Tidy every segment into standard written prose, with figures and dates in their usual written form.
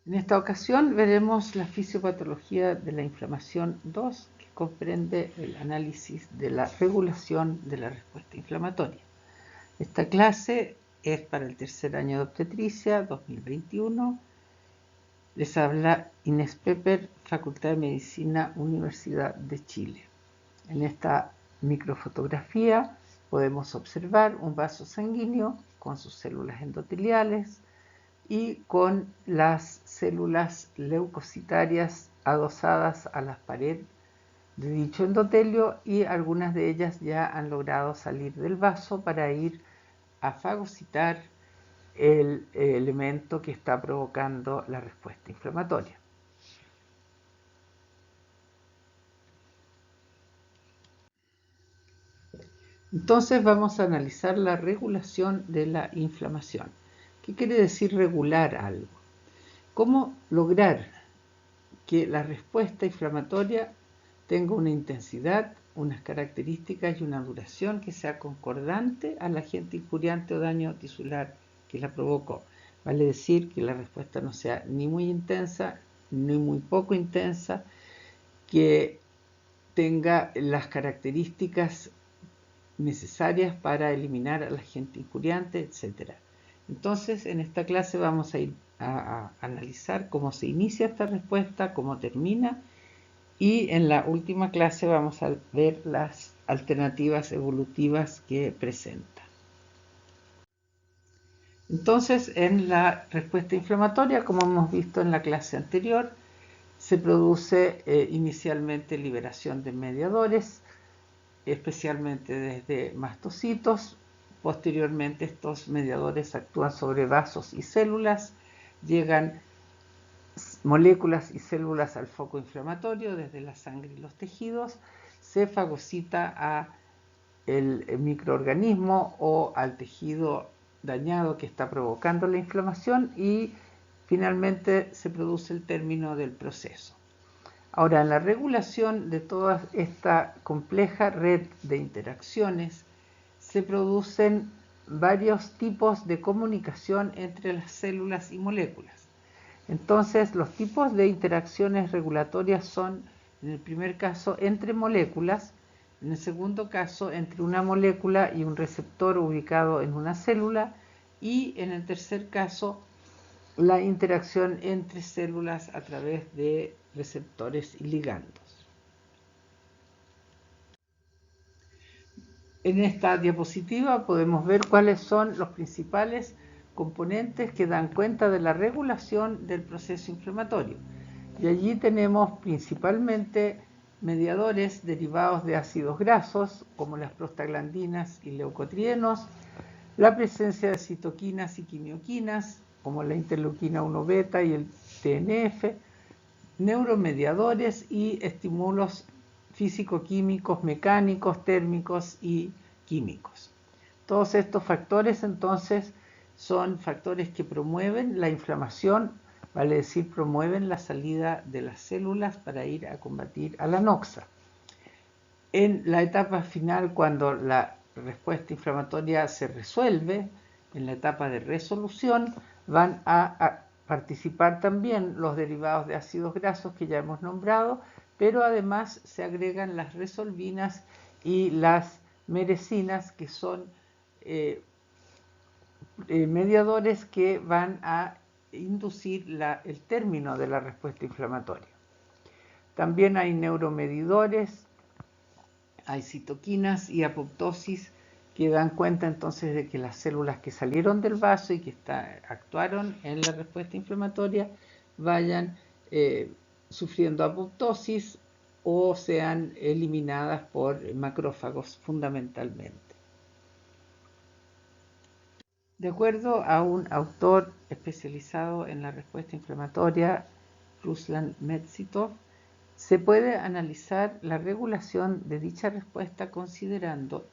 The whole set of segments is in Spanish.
En esta ocasión veremos la fisiopatología de la inflamación 2, que comprende el análisis de la regulación de la respuesta inflamatoria. Esta clase es para el tercer año de obstetricia 2021. Les habla Inés Pepper, Facultad de Medicina, Universidad de Chile. En esta microfotografía podemos observar un vaso sanguíneo con sus células endoteliales y con las células leucocitarias adosadas a la pared de dicho endotelio, y algunas de ellas ya han logrado salir del vaso para ir a fagocitar el elemento que está provocando la respuesta inflamatoria. Entonces vamos a analizar la regulación de la inflamación. ¿Qué quiere decir regular algo? ¿Cómo lograr que la respuesta inflamatoria tenga una intensidad, unas características y una duración que sea concordante al agente injuriante o daño tisular que la provocó? Vale decir que la respuesta no sea ni muy intensa ni muy poco intensa, que tenga las características necesarias para eliminar al agente injuriante, etc. Entonces, en esta clase vamos a ir a analizar cómo se inicia esta respuesta, cómo termina, y en la última clase vamos a ver las alternativas evolutivas que presenta. Entonces, en la respuesta inflamatoria, como hemos visto en la clase anterior, se produce inicialmente liberación de mediadores, especialmente desde mastocitos. Posteriormente, estos mediadores actúan sobre vasos y células, llegan moléculas y células al foco inflamatorio desde la sangre y los tejidos, se fagocita a el microorganismo o al tejido dañado que está provocando la inflamación, y finalmente se produce el término del proceso. Ahora, en la regulación de toda esta compleja red de interacciones se producen varios tipos de comunicación entre las células y moléculas. Entonces, los tipos de interacciones regulatorias son, en el primer caso, entre moléculas; en el segundo caso, entre una molécula y un receptor ubicado en una célula; y en el tercer caso, la interacción entre células a través de receptores y ligandos. En esta diapositiva podemos ver cuáles son los principales componentes que dan cuenta de la regulación del proceso inflamatorio. Y allí tenemos principalmente mediadores derivados de ácidos grasos, como las prostaglandinas y leucotrienos, la presencia de citoquinas y quimioquinas, como la interleuquina 1 beta y el TNF, neuromediadores y estímulos físico-químicos, mecánicos, térmicos y químicos. Todos estos factores, entonces, son factores que promueven la inflamación, vale decir, promueven la salida de las células para ir a combatir a la noxa. En la etapa final, cuando la respuesta inflamatoria se resuelve, en la etapa de resolución, van a participar también los derivados de ácidos grasos que ya hemos nombrado, pero además se agregan las resolvinas y las merecinas, que son mediadores que van a inducir el término de la respuesta inflamatoria. También hay neuromedidores, hay citoquinas y apoptosis, que dan cuenta entonces de que las células que salieron del vaso y que actuaron en la respuesta inflamatoria vayan sufriendo apoptosis o sean eliminadas por macrófagos fundamentalmente. De acuerdo a un autor especializado en la respuesta inflamatoria, Ruslan Medzitov, se puede analizar la regulación de dicha respuesta considerando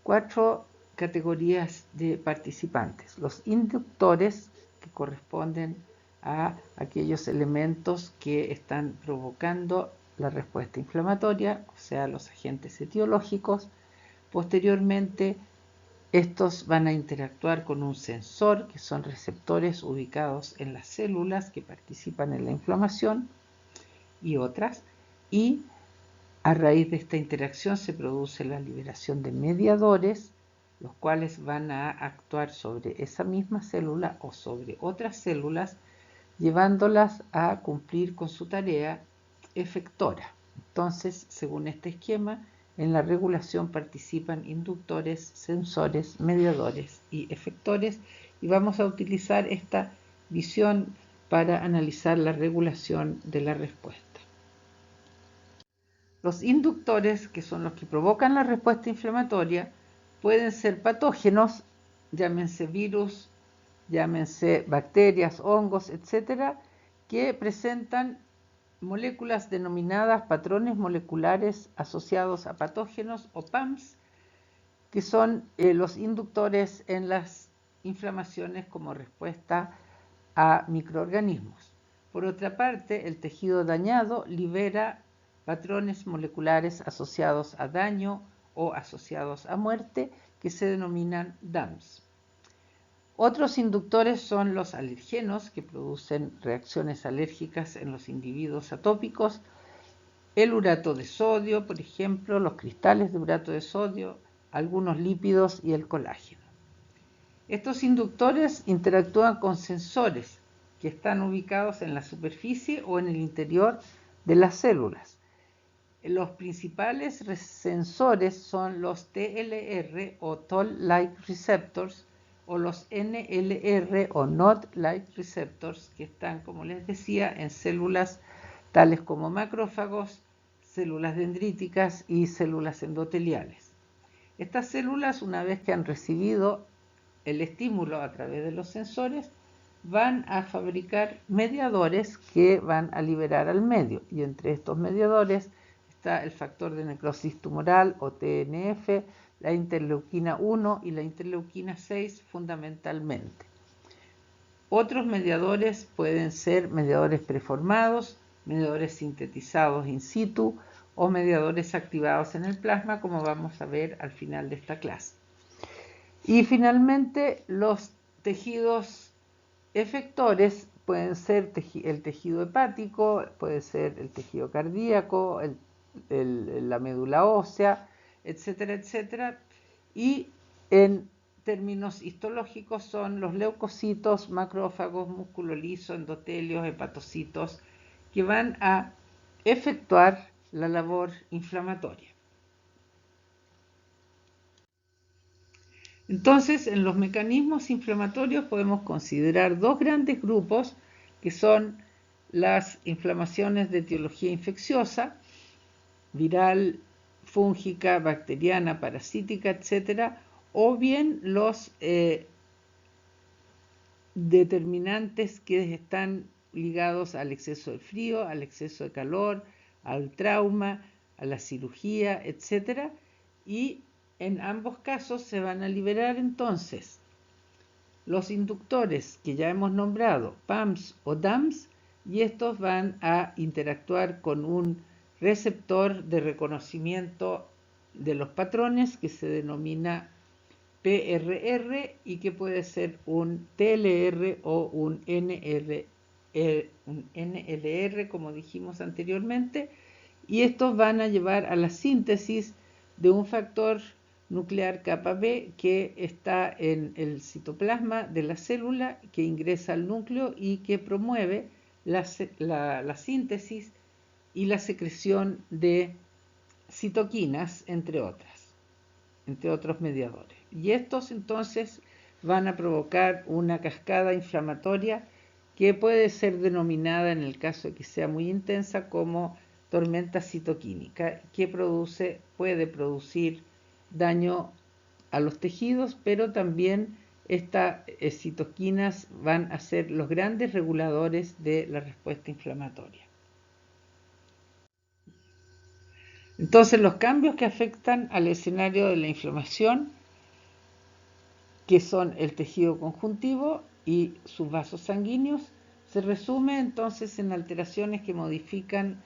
4 categorías de participantes: los inductores, que corresponden a aquellos elementos que están provocando la respuesta inflamatoria, o sea, los agentes etiológicos; posteriormente, Estos van a interactuar con un sensor, que son receptores ubicados en las células que participan en la inflamación y otras, y a raíz de esta interacción se produce la liberación de mediadores, los cuales van a actuar sobre esa misma célula o sobre otras células, llevándolas a cumplir con su tarea efectora. Entonces, según este esquema, en la regulación participan inductores, sensores, mediadores y efectores, y vamos a utilizar esta visión para analizar la regulación de la respuesta. Los inductores, que son los que provocan la respuesta inflamatoria, pueden ser patógenos, llámense virus, llámense bacterias, hongos, etcétera, que presentan moléculas denominadas patrones moleculares asociados a patógenos o PAMs, que son los inductores en las inflamaciones como respuesta a microorganismos. Por otra parte, el tejido dañado libera patrones moleculares asociados a daño o asociados a muerte, que se denominan DAMs. Otros inductores son los alergenos, que producen reacciones alérgicas en los individuos atópicos, el urato de sodio, por ejemplo, los cristales de urato de sodio, algunos lípidos y el colágeno. Estos inductores interactúan con sensores que están ubicados en la superficie o en el interior de las células. Los principales sensores son los TLR o Toll-like receptors o los NLR o Nod-like receptors, que están, como les decía, en células tales como macrófagos, células dendríticas y células endoteliales. Estas células, una vez que han recibido el estímulo a través de los sensores, van a fabricar mediadores que van a liberar al medio, y entre estos mediadores está el factor de necrosis tumoral o TNF, la interleuquina 1 y la interleuquina 6 fundamentalmente. Otros mediadores pueden ser mediadores preformados, mediadores sintetizados in situ o mediadores activados en el plasma, como vamos a ver al final de esta clase. Y finalmente, los tejidos efectores pueden ser el tejido hepático, puede ser el tejido cardíaco, la médula ósea, etcétera, etcétera. Y en términos histológicos son los leucocitos, macrófagos, músculo liso, endotelios, hepatocitos, que van a efectuar la labor inflamatoria. Entonces, en los mecanismos inflamatorios podemos considerar dos grandes grupos, que son las inflamaciones de etiología infecciosa, viral, fúngica, bacteriana, parasítica, etc., o bien los determinantes que están ligados al exceso de frío, al exceso de calor, al trauma, a la cirugía, etc., y en ambos casos se van a liberar entonces los inductores que ya hemos nombrado, PAMs o DAMs, y estos van a interactuar con un receptor de reconocimiento de los patrones que se denomina PRR y que puede ser un TLR o un NLR, como dijimos anteriormente, y estos van a llevar a la síntesis de un factor nuclear kappa B que está en el citoplasma de la célula, que ingresa al núcleo y que promueve la síntesis y la secreción de citoquinas, entre otros mediadores. Y estos entonces van a provocar una cascada inflamatoria que puede ser denominada, en el caso de que sea muy intensa, como tormenta citoquínica, que puede producir daño a los tejidos, pero también estas citoquinas van a ser los grandes reguladores de la respuesta inflamatoria. Entonces, los cambios que afectan al escenario de la inflamación, que son el tejido conjuntivo y sus vasos sanguíneos, se resume entonces en alteraciones que modifican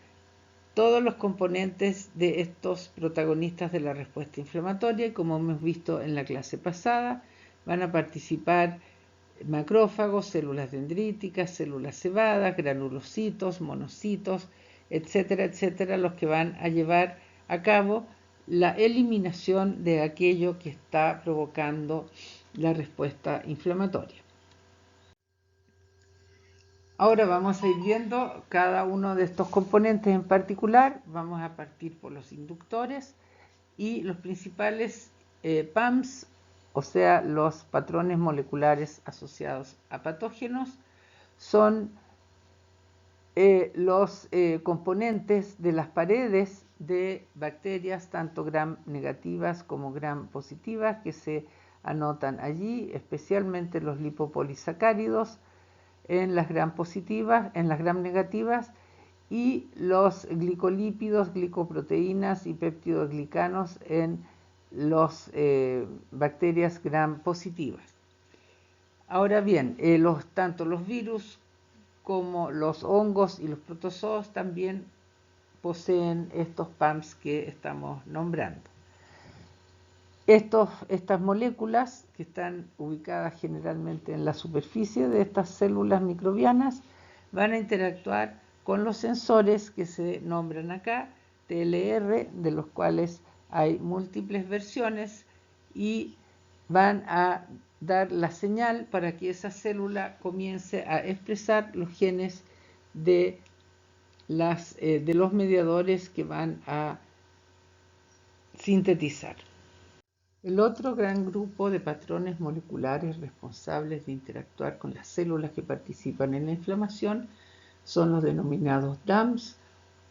todos los componentes de estos protagonistas de la respuesta inflamatoria, y como hemos visto en la clase pasada, van a participar macrófagos, células dendríticas, células cebadas, granulocitos, monocitos, etcétera, etcétera, los que van a llevar a cabo la eliminación de aquello que está provocando la respuesta inflamatoria. Ahora vamos a ir viendo cada uno de estos componentes en particular. Vamos a partir por los inductores y los principales PAMs, o sea, los patrones moleculares asociados a patógenos, son los componentes de las paredes de bacterias, tanto gram negativas como gram positivas, que se anotan allí, especialmente los lipopolisacáridos en las gram positivas, en las gram negativas, y los glicolípidos, glicoproteínas y peptidoglicanos en las bacterias gram positivas. Ahora bien, tanto los virus como los hongos y los protozoos también poseen estos PAMs que estamos nombrando. Estas moléculas, que están ubicadas generalmente en la superficie de estas células microbianas, van a interactuar con los sensores que se nombran acá, TLR, de los cuales hay múltiples versiones, y van a dar la señal para que esa célula comience a expresar los genes de los mediadores que van a sintetizar. El otro gran grupo de patrones moleculares responsables de interactuar con las células que participan en la inflamación son los denominados DAMs,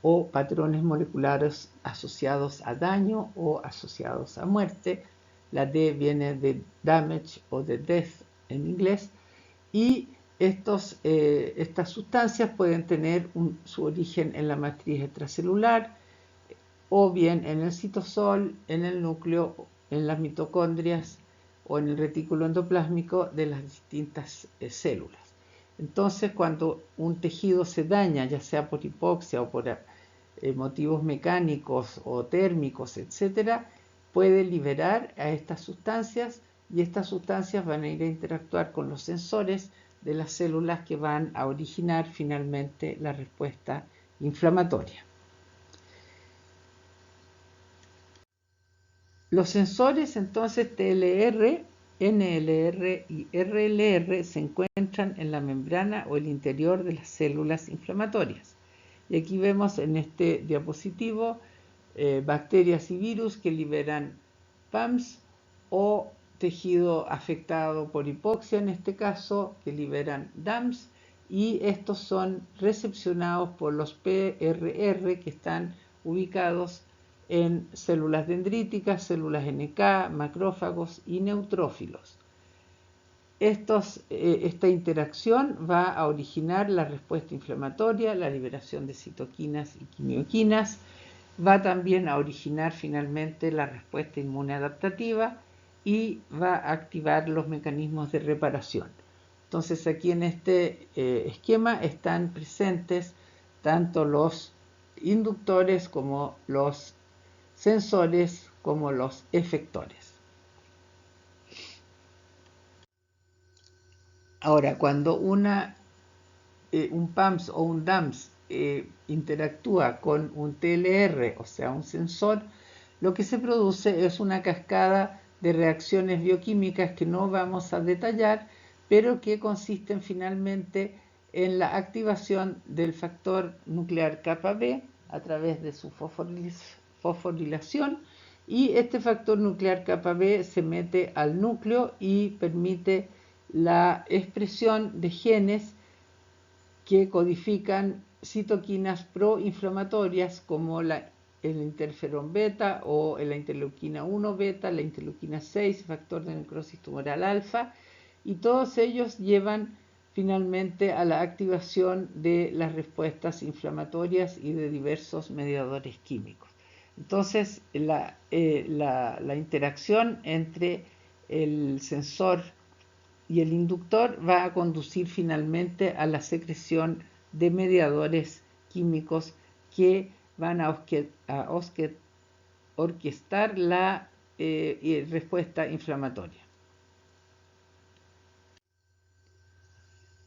o patrones moleculares asociados a daño o asociados a muerte. La D viene de damage o de death en inglés, y estas sustancias pueden tener su origen en la matriz extracelular, o bien en el citosol, en el núcleo, en las mitocondrias o en el retículo endoplásmico de las distintas células. Entonces, cuando un tejido se daña, ya sea por hipoxia o por motivos mecánicos o térmicos, etc., puede liberar a estas sustancias, y estas sustancias van a ir a interactuar con los sensores de las células que van a originar finalmente la respuesta inflamatoria. Los sensores, entonces, TLR, NLR y RLR se encuentran en la membrana o el interior de las células inflamatorias. Y aquí vemos en este diapositivo bacterias y virus que liberan PAMs, o tejido afectado por hipoxia, en este caso, que liberan DAMs, y estos son recepcionados por los PRR, que están ubicados en células dendríticas, células NK, macrófagos y neutrófilos. Esta interacción va a originar la respuesta inflamatoria, la liberación de citoquinas y quimioquinas, va también a originar finalmente la respuesta inmune adaptativa y va a activar los mecanismos de reparación. Entonces, aquí en este esquema están presentes tanto los inductores como los sensores como los efectores. Ahora, cuando un PAMS o un DAMS interactúa con un TLR, o sea, un sensor, lo que se produce es una cascada de reacciones bioquímicas que no vamos a detallar, pero que consisten finalmente en la activación del factor nuclear kappa B a través de su fosforilación, y este factor nuclear kappa B se mete al núcleo y permite la expresión de genes que codifican citoquinas proinflamatorias como el interferón beta o la interleuquina 1 beta, la interleuquina 6, factor de necrosis tumoral alfa, y todos ellos llevan finalmente a la activación de las respuestas inflamatorias y de diversos mediadores químicos. Entonces, la interacción entre el sensor y el inductor va a conducir finalmente a la secreción de mediadores químicos que van a orquestar la respuesta inflamatoria.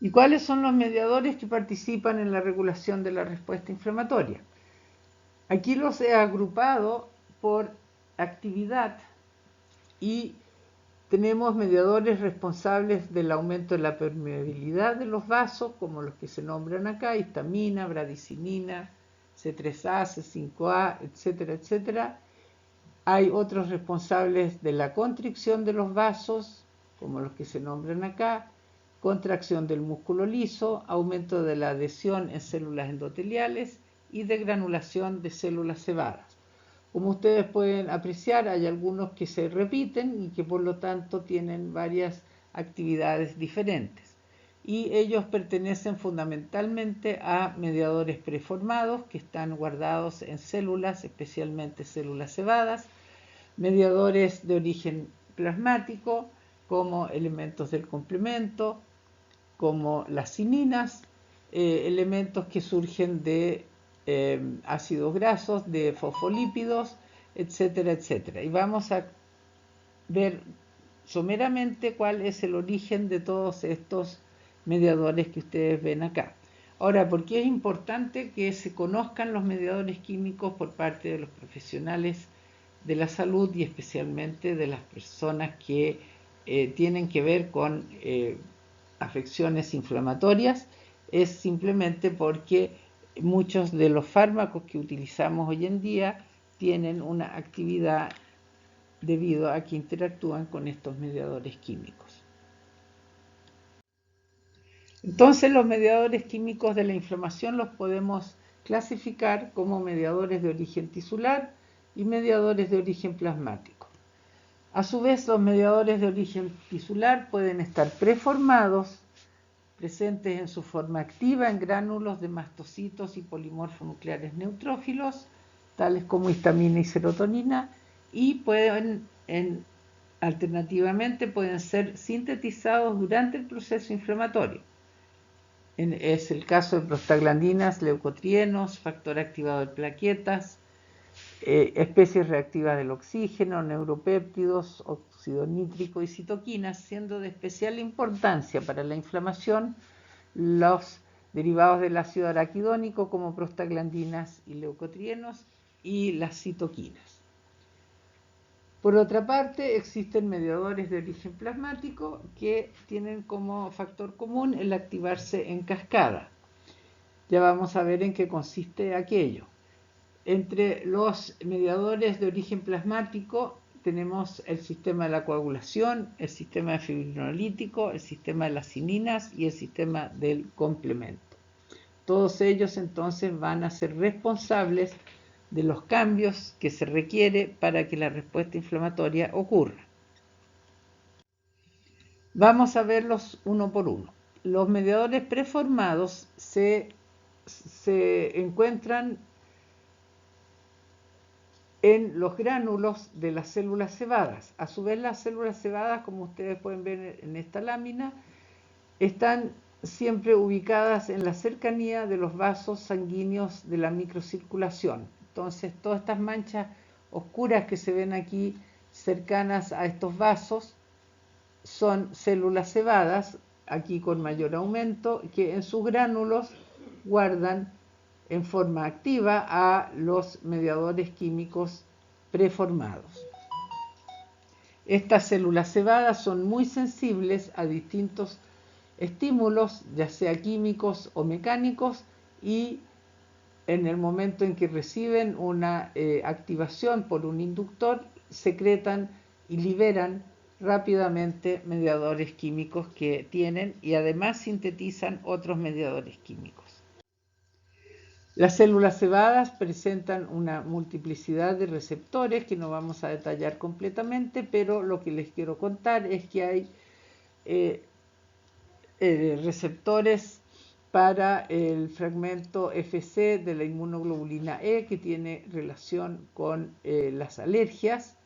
¿Y cuáles son los mediadores que participan en la regulación de la respuesta inflamatoria? Aquí los he agrupado por actividad y tenemos mediadores responsables del aumento de la permeabilidad de los vasos, como los que se nombran acá: histamina, bradicinina, C3A, C5A, etcétera, etcétera. Hay otros responsables de la constricción de los vasos, como los que se nombran acá: contracción del músculo liso, aumento de la adhesión en células endoteliales y de granulación de células cebadas. Como ustedes pueden apreciar, hay algunos que se repiten y que por lo tanto tienen varias actividades diferentes. Y ellos pertenecen fundamentalmente a mediadores preformados que están guardados en células, especialmente células cebadas, mediadores de origen plasmático, como elementos del complemento, como las cininas, elementos que surgen de ácidos grasos, de fosfolípidos, etcétera, etcétera. Y vamos a ver someramente cuál es el origen de todos estos mediadores que ustedes ven acá. Ahora, ¿por qué es importante que se conozcan los mediadores químicos por parte de los profesionales de la salud y especialmente de las personas que tienen que ver con afecciones inflamatorias? Es simplemente porque muchos de los fármacos que utilizamos hoy en día tienen una actividad debido a que interactúan con estos mediadores químicos. Entonces, los mediadores químicos de la inflamación los podemos clasificar como mediadores de origen tisular y mediadores de origen plasmático. A su vez, los mediadores de origen tisular pueden estar preformados, presentes en su forma activa en gránulos de mastocitos y polimorfonucleares neutrófilos, tales como histamina y serotonina, y alternativamente pueden ser sintetizados durante el proceso inflamatorio. Es el caso de prostaglandinas, leucotrienos, factor activador de plaquetas, especies reactivas del oxígeno, neuropéptidos, óxido nítrico y citoquinas, siendo de especial importancia para la inflamación los derivados del ácido araquidónico como prostaglandinas y leucotrienos y las citoquinas. Por otra parte, existen mediadores de origen plasmático que tienen como factor común el activarse en cascada. Ya vamos a ver en qué consiste aquello. Entre los mediadores de origen plasmático tenemos el sistema de la coagulación, el sistema de fibrinolítico, el sistema de las cininas y el sistema del complemento. Todos ellos entonces van a ser responsables de los cambios que se requiere para que la respuesta inflamatoria ocurra. Vamos a verlos uno por uno. Los mediadores preformados se encuentran en los gránulos de las células cebadas. A su vez, las células cebadas, como ustedes pueden ver en esta lámina, están siempre ubicadas en la cercanía de los vasos sanguíneos de la microcirculación. Entonces, todas estas manchas oscuras que se ven aquí cercanas a estos vasos son células cebadas, aquí con mayor aumento, que en sus gránulos guardan en forma activa a los mediadores químicos preformados. Estas células cebadas son muy sensibles a distintos estímulos, ya sea químicos o mecánicos, y en el momento en que reciben una activación por un inductor, secretan y liberan rápidamente mediadores químicos que tienen y además sintetizan otros mediadores químicos. Las células cebadas presentan una multiplicidad de receptores que no vamos a detallar completamente, pero lo que les quiero contar es que hay receptores para el fragmento Fc de la inmunoglobulina E, que tiene relación con las alergias,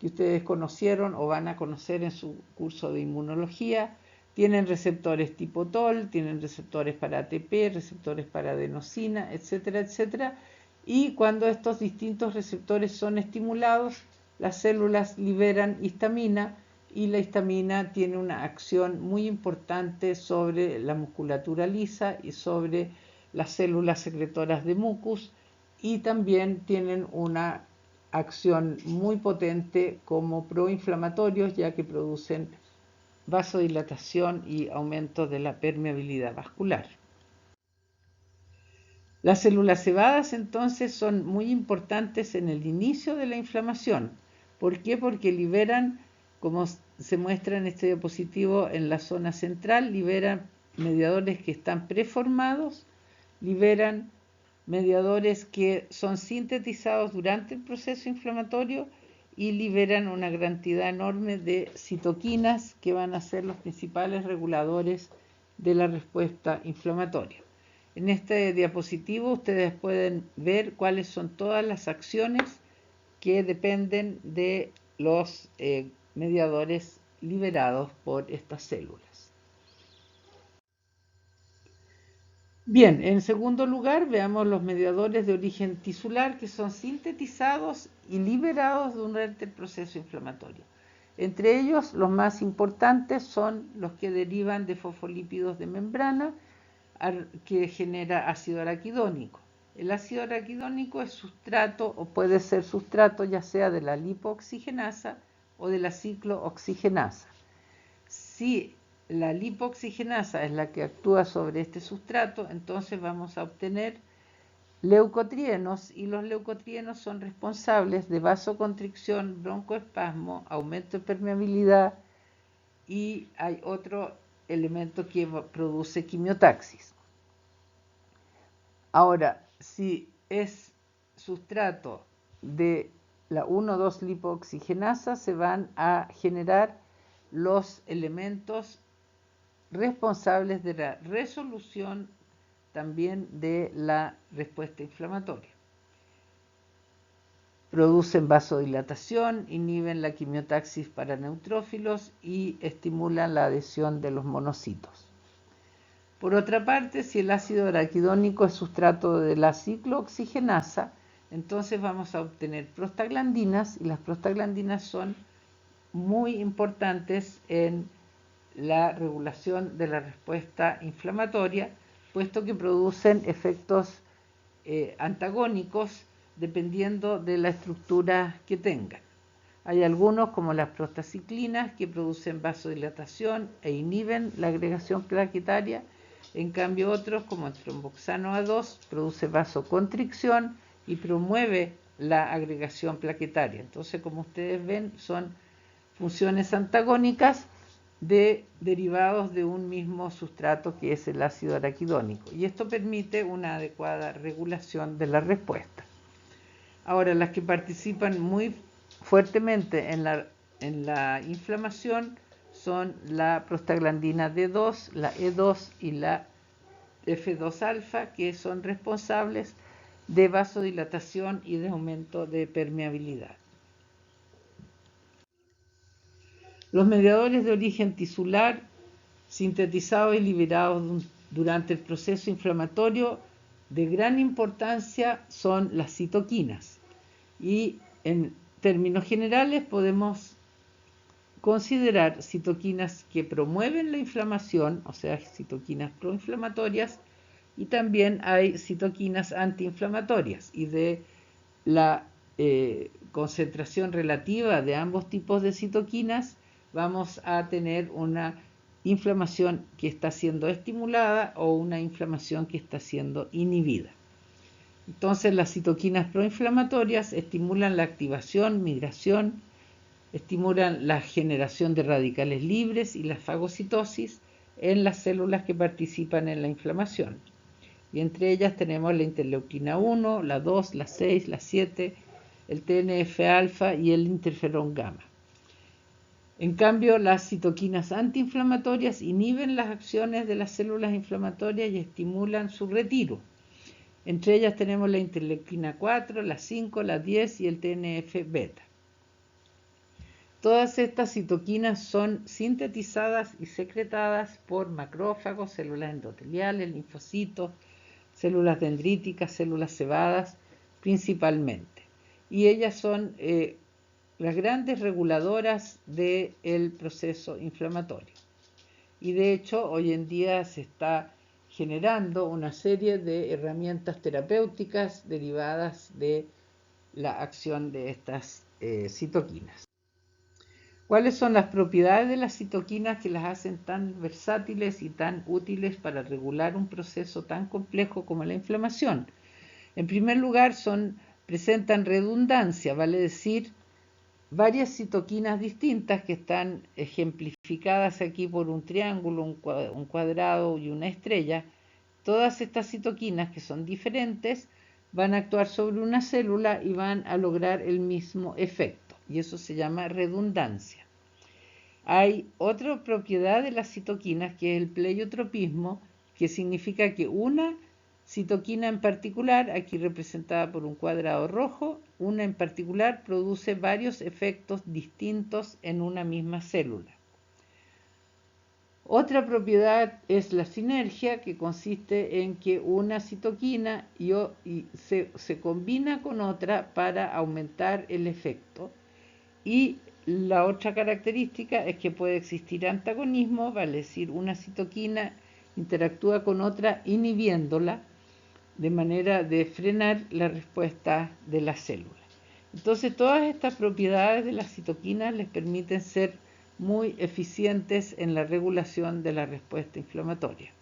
que ustedes conocieron o van a conocer en su curso de inmunología. Tienen receptores tipo TOL, tienen receptores para ATP, receptores para adenosina, etcétera, etcétera. y cuando estos distintos receptores son estimulados, las células liberan histamina y la histamina tiene una acción muy importante sobre la musculatura lisa y sobre las células secretoras de mucus, y también tienen una acción muy potente como proinflamatorios, ya que producen vasodilatación y aumento de la permeabilidad vascular. Las células cebadas entonces son muy importantes en el inicio de la inflamación. ¿Por qué? Porque liberan, como se muestra en este diapositivo, en la zona central, liberan mediadores que están preformados, liberan mediadores que son sintetizados durante el proceso inflamatorio y liberan una cantidad enorme de citoquinas que van a ser los principales reguladores de la respuesta inflamatoria. En este diapositivo ustedes pueden ver cuáles son todas las acciones que dependen de los mediadores liberados por estas células. Bien, en segundo lugar, veamos los mediadores de origen tisular que son sintetizados y liberados durante el proceso inflamatorio. Entre ellos, los más importantes son los que derivan de fosfolípidos de membrana, que genera ácido araquidónico. El ácido araquidónico es sustrato o puede ser sustrato ya sea de la lipooxigenasa o de la ciclooxigenasa. Si la lipooxigenasa es la que actúa sobre este sustrato, entonces vamos a obtener leucotrienos, y los leucotrienos son responsables de vasoconstricción, broncoespasmo, aumento de permeabilidad, y hay otro elemento que produce quimiotaxis. Ahora, si es sustrato de la 1,2 lipooxigenasa, se van a generar los elementos responsables de la resolución también de la respuesta inflamatoria. Producen vasodilatación, inhiben la quimiotaxis para neutrófilos y estimulan la adhesión de los monocitos. Por otra parte, si el ácido araquidónico es sustrato de la ciclooxigenasa, entonces vamos a obtener prostaglandinas, y las prostaglandinas son muy importantes en la regulación de la respuesta inflamatoria, puesto que producen efectos antagónicos dependiendo de la estructura que tengan. Hay algunos, como las prostaciclinas, que producen vasodilatación e inhiben la agregación plaquetaria. En cambio, otros, como el tromboxano A2, produce vasoconstricción y promueve la agregación plaquetaria. Entonces, como ustedes ven, son funciones antagónicas de derivados de un mismo sustrato, que es el ácido araquidónico, y esto permite una adecuada regulación de la respuesta. Ahora, las que participan muy fuertemente en la inflamación son la prostaglandina D2, la E2 y la F2-alfa, que son responsables de vasodilatación y de aumento de permeabilidad. Los mediadores de origen tisular, sintetizados y liberados durante el proceso inflamatorio, de gran importancia son las citoquinas. Y en términos generales podemos considerar citoquinas que promueven la inflamación, o sea, citoquinas proinflamatorias, y también hay citoquinas antiinflamatorias, y de la concentración relativa de ambos tipos de citoquinas vamos a tener una inflamación que está siendo estimulada o una inflamación que está siendo inhibida. Entonces, las citoquinas proinflamatorias estimulan la activación, migración, estimulan la generación de radicales libres y la fagocitosis en las células que participan en la inflamación. Y entre ellas tenemos la interleuquina 1, la 2, la 6, la 7, el TNF-alfa y el interferón gamma. En cambio, las citoquinas antiinflamatorias inhiben las acciones de las células inflamatorias y estimulan su retiro. Entre ellas tenemos la interleuquina 4, la 5, la 10 y el TNF-beta. Todas estas citoquinas son sintetizadas y secretadas por macrófagos, células endoteliales, linfocitos, células dendríticas, células cebadas, principalmente. Y ellas son las grandes reguladoras del proceso inflamatorio. Y de hecho, hoy en día se está generando una serie de herramientas terapéuticas derivadas de la acción de estas citoquinas. ¿Cuáles son las propiedades de las citoquinas que las hacen tan versátiles y tan útiles para regular un proceso tan complejo como la inflamación? En primer lugar, presentan redundancia, vale decir, varias citoquinas distintas que están ejemplificadas aquí por un triángulo, un cuadrado y una estrella. Todas estas citoquinas, que son diferentes, van a actuar sobre una célula y van a lograr el mismo efecto, y eso se llama redundancia. Hay otra propiedad de las citoquinas, que es el pleiotropismo, que significa que una citoquina en particular, aquí representada por un cuadrado rojo, una en particular produce varios efectos distintos en una misma célula. Otra propiedad es la sinergia, que consiste en que una citoquina se combina con otra para aumentar el efecto. Y la otra característica es que puede existir antagonismo, vale decir, una citoquina interactúa con otra inhibiéndola, de manera de frenar la respuesta de la célula. Entonces, todas estas propiedades de las citoquinas les permiten ser muy eficientes en la regulación de la respuesta inflamatoria.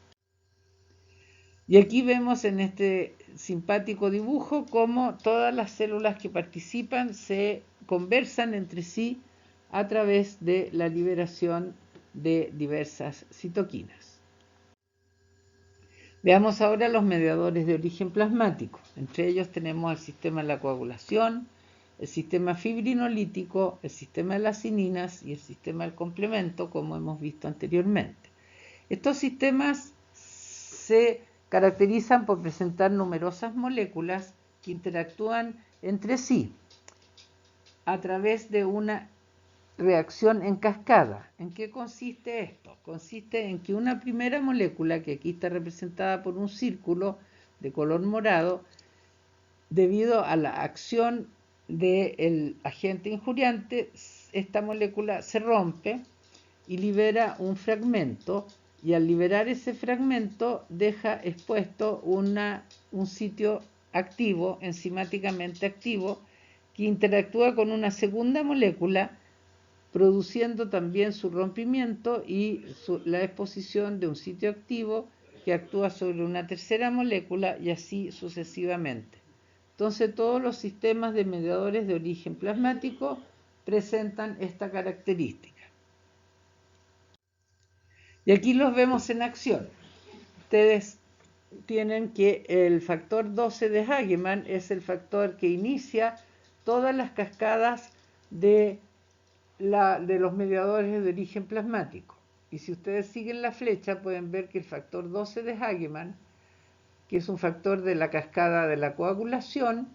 Y aquí vemos en este simpático dibujo cómo todas las células que participan se conversan entre sí a través de la liberación de diversas citoquinas. Veamos ahora los mediadores de origen plasmático. Entre ellos tenemos el sistema de la coagulación, el sistema fibrinolítico, el sistema de las cininas y el sistema del complemento, como hemos visto anteriormente. Estos sistemas se caracterizan por presentar numerosas moléculas que interactúan entre sí a través de una reacción en cascada. ¿En qué consiste esto? Consiste en que una primera molécula, que aquí está representada por un círculo de color morado, debido a la acción del agente injuriante, esta molécula se rompe y libera un fragmento, y al liberar ese fragmento deja expuesto un sitio activo, enzimáticamente activo, que interactúa con una segunda molécula, produciendo también su rompimiento y la exposición de un sitio activo que actúa sobre una tercera molécula, y así sucesivamente. Entonces, todos los sistemas de mediadores de origen plasmático presentan esta característica. Y aquí los vemos en acción. Ustedes tienen que el factor 12 de Hagemann es el factor que inicia todas las cascadas de los mediadores de origen plasmático. Y si ustedes siguen la flecha, pueden ver que el factor 12 de Hagemann, que es un factor de la cascada de la coagulación,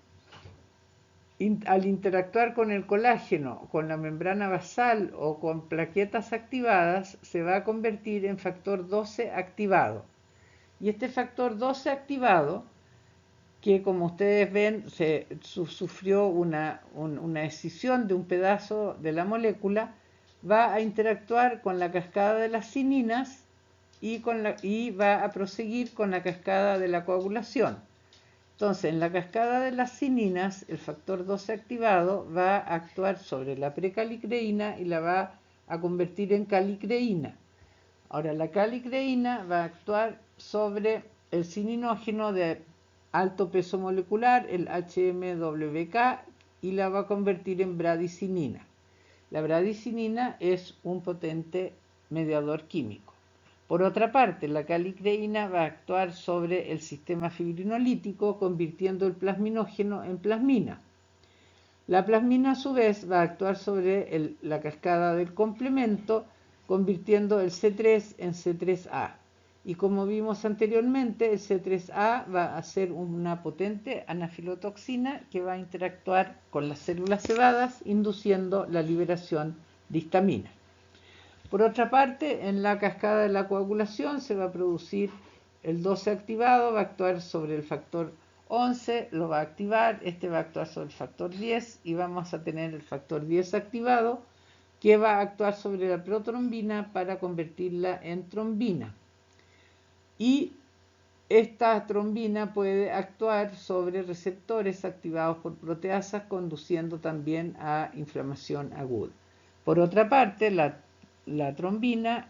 al interactuar con el colágeno, con la membrana basal o con plaquetas activadas, se va a convertir en factor 12 activado. Y este factor 12 activado, que como ustedes ven sufrió una escisión de un pedazo de la molécula, va a interactuar con la cascada de las cininas y va a proseguir con la cascada de la coagulación. Entonces, en la cascada de las cininas, el factor 12 activado va a actuar sobre la precalicreína y la va a convertir en calicreína. Ahora, la calicreína va a actuar sobre el cininógeno de alto peso molecular, el HMWK, y la va a convertir en bradicinina. La bradicinina es un potente mediador químico. Por otra parte, la calicreína va a actuar sobre el sistema fibrinolítico, convirtiendo el plasminógeno en plasmina. La plasmina, a su vez, va a actuar sobre la cascada del complemento, convirtiendo el C3 en C3A. Y como vimos anteriormente, el C3A va a ser una potente anafilotoxina que va a interactuar con las células cebadas, induciendo la liberación de histamina. Por otra parte, en la cascada de la coagulación se va a producir el 12 activado, va a actuar sobre el factor 11 lo va a activar, este va a actuar sobre el factor 10 y vamos a tener el factor 10 activado que va a actuar sobre la protrombina para convertirla en trombina. Y esta trombina puede actuar sobre receptores activados por proteasas, conduciendo también a inflamación aguda. Por otra parte, la trombina,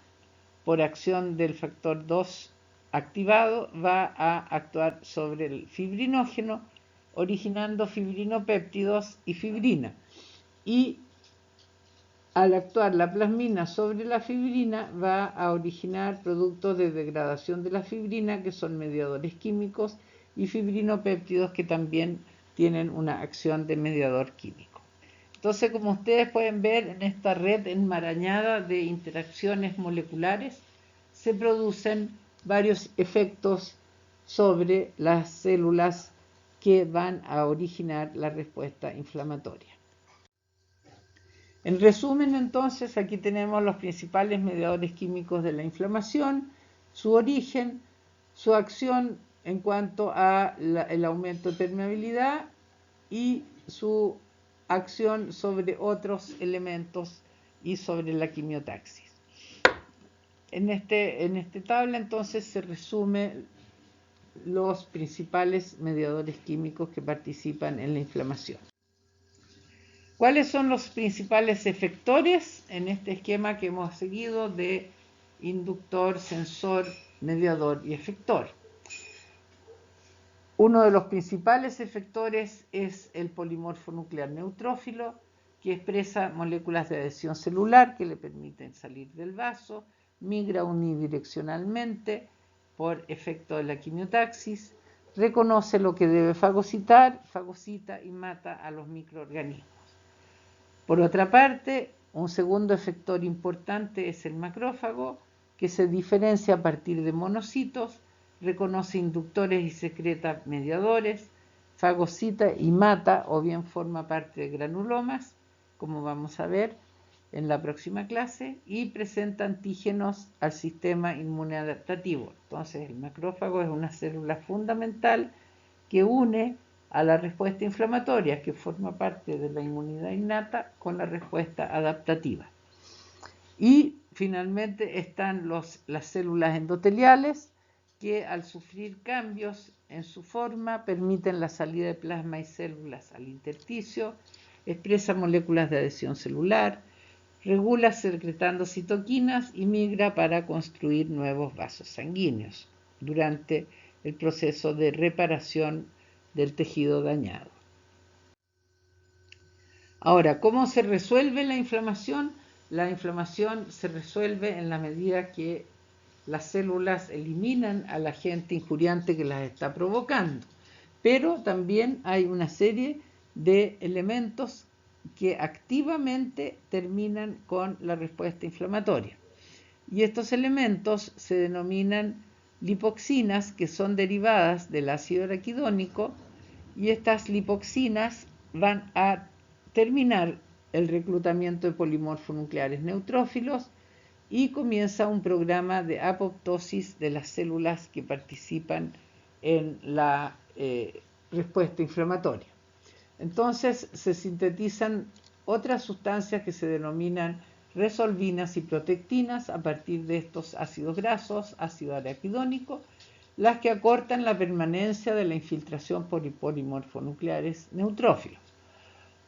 por acción del factor 2 activado, va a actuar sobre el fibrinógeno, originando fibrinopéptidos y fibrina. Y al actuar la plasmina sobre la fibrina, va a originar productos de degradación de la fibrina, que son mediadores químicos, y fibrinopéptidos, que también tienen una acción de mediador químico. Entonces, como ustedes pueden ver, en esta red enmarañada de interacciones moleculares se producen varios efectos sobre las células que van a originar la respuesta inflamatoria. En resumen, entonces, aquí tenemos los principales mediadores químicos de la inflamación, su origen, su acción en cuanto a el aumento de permeabilidad y su acción sobre otros elementos y sobre la quimiotaxis. En esta tabla, entonces, se resume los principales mediadores químicos que participan en la inflamación. ¿Cuáles son los principales efectores en este esquema que hemos seguido de inductor, sensor, mediador y efector? Uno de los principales efectores es el polimorfo nuclear neutrófilo, que expresa moléculas de adhesión celular que le permiten salir del vaso, migra unidireccionalmente por efecto de la quimiotaxis, reconoce lo que debe fagocitar, fagocita y mata a los microorganismos. Por otra parte, un segundo efector importante es el macrófago, que se diferencia a partir de monocitos, reconoce inductores y secreta mediadores, fagocita y mata o bien forma parte de granulomas, como vamos a ver en la próxima clase, y presenta antígenos al sistema inmune adaptativo. Entonces, el macrófago es una célula fundamental que une a la respuesta inflamatoria, que forma parte de la inmunidad innata, con la respuesta adaptativa. Y finalmente están las células endoteliales, que al sufrir cambios en su forma permiten la salida de plasma y células al intersticio, expresa moléculas de adhesión celular, regula secretando citoquinas y migra para construir nuevos vasos sanguíneos durante el proceso de reparación del tejido dañado. Ahora, ¿cómo se resuelve la inflamación? La inflamación se resuelve en la medida que las células eliminan al agente injuriante que las está provocando. Pero también hay una serie de elementos que activamente terminan con la respuesta inflamatoria. Y estos elementos se denominan lipoxinas, que son derivadas del ácido araquidónico, y estas lipoxinas van a terminar el reclutamiento de polimorfonucleares neutrófilos y comienza un programa de apoptosis de las células que participan en la respuesta inflamatoria. Entonces se sintetizan otras sustancias que se denominan resolvinas y protectinas a partir de estos ácidos grasos, ácido araquidónico, las que acortan la permanencia de la infiltración por polimorfonucleares neutrófilos.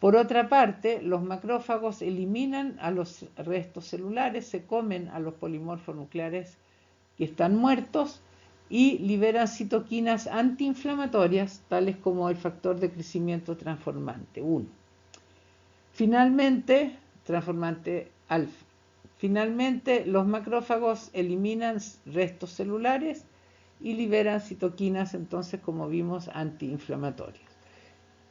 Por otra parte, los macrófagos eliminan a los restos celulares, se comen a los polimorfonucleares que están muertos y liberan citoquinas antiinflamatorias, tales como el factor de crecimiento transformante 1. Finalmente, transformante alfa. Finalmente, los macrófagos eliminan restos celulares y liberan citoquinas, entonces, como vimos, antiinflamatorias.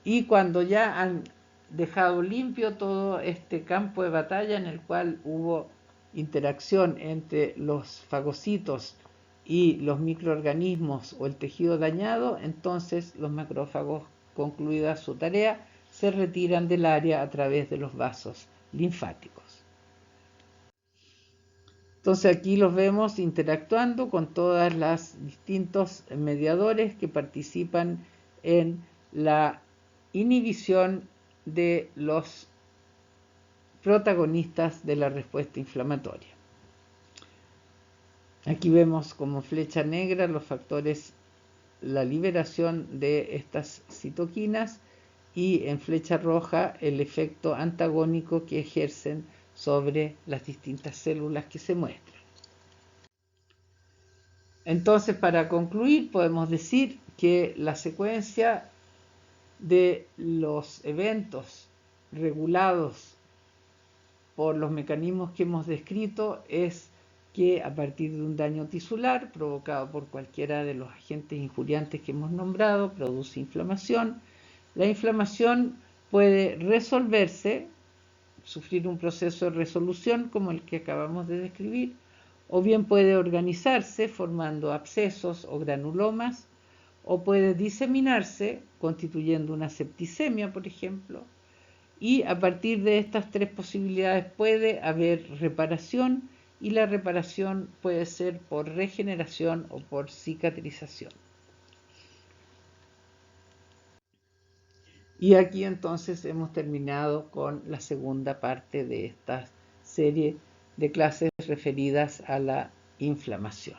Y cuando ya han dejado limpio todo este campo de batalla en el cual hubo interacción entre los fagocitos y los microorganismos o el tejido dañado, entonces los macrófagos, concluida su tarea, se retiran del área a través de los vasos linfáticos. Entonces aquí los vemos interactuando con todos los distintos mediadores que participan en la inhibición de los protagonistas de la respuesta inflamatoria. Aquí vemos como flecha negra los factores, la liberación de estas citoquinas, y en flecha roja el efecto antagónico que ejercen sobre las distintas células que se muestran. Entonces, para concluir, podemos decir que la secuencia de los eventos regulados por los mecanismos que hemos descrito es que a partir de un daño tisular provocado por cualquiera de los agentes injuriantes que hemos nombrado, produce inflamación. La inflamación puede resolverse, sufrir un proceso de resolución como el que acabamos de describir, o bien puede organizarse formando abscesos o granulomas, o puede diseminarse constituyendo una septicemia, por ejemplo, y a partir de estas tres posibilidades puede haber reparación, y la reparación puede ser por regeneración o por cicatrización. Y aquí entonces hemos terminado con la segunda parte de esta serie de clases referidas a la inflamación.